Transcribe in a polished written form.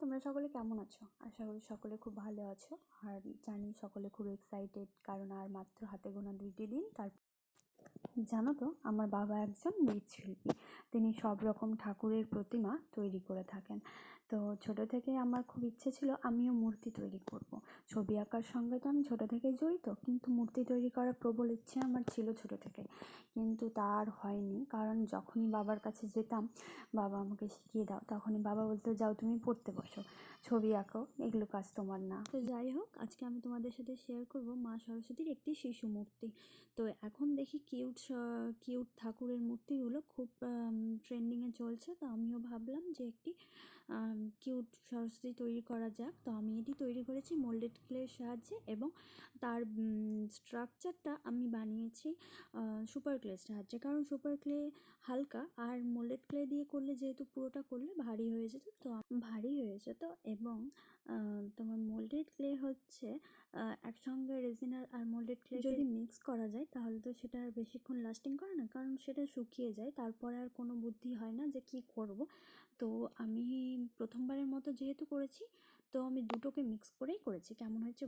তোমরা সকলে কেমন আছো? আশা করি সকলে খুব ভালো আছো। আর জানি সকলে খুব এক্সাইটেড, কারণ আর মাত্র হাতে গোনা 2টি দিন। জানো তো, আমার বাবা একজন মৃৎশিল্পী। তিনি সব রকম ঠাকুরের প্রতিমা তৈরি করে থাকেন। তো ছোটো থেকে আমার খুব ইচ্ছে ছিল আমিও মূর্তি তৈরি করব। ছবি আঁকার সঙ্গে তো আমি ছোটো থেকেই জড়িত, কিন্তু মূর্তি তৈরি করার প্রবল ইচ্ছে আমার ছিল ছোটো থেকে। কিন্তু তা আর হয়নি, কারণ যখনই বাবার কাছে যেতাম, বাবা আমাকে শিখিয়ে দাও, তখনই বাবা বলতো যাও তুমি পড়তে বসো, ছবি আঁকো, এগুলো কাজ তোমার না। তো যাই হোক, আজকে আমি তোমাদের সাথে শেয়ার করব মা সরস্বতীর একটি শিশু মূর্তি। তো এখন দেখি কিউট ঠাকুরের মূর্তিগুলো খুব ট্রেন্ডিংয়ে চলছে। তো আমিও ভাবলাম যে একটি কিউট সরস্বতী তৈরি করা যাক। তো আমি এটি তৈরি করেছি মোল্ডেড ক্লের সাহায্যে, এবং তার স্ট্রাকচারটা আমি বানিয়েছি সুপার ক্লের সাহায্যে, কারণ সুপার ক্লে হালকা, আর মোল্ডেড ক্লে দিয়ে করলে যেহেতু পুরোটা করলে ভারী হয়ে যেত, এবং তোমার মোল্ডেড ক্লে হচ্ছে একসঙ্গে রেজিনার আর মোল্ডেড ক্লে যদি মিক্স করা যায় তাহলে তো সেটা আর বেশিক্ষণ লাস্টিং করে না, কারণ সেটা শুকিয়ে যায়, তারপরে আর কোনো বুদ্ধি হয় না যে কি করব। তো আমি প্রথমবারের মতো যেহেতু করেছি, তো আমি দুটোকে মিক্স করেই করেছি। কেমন হয়েছে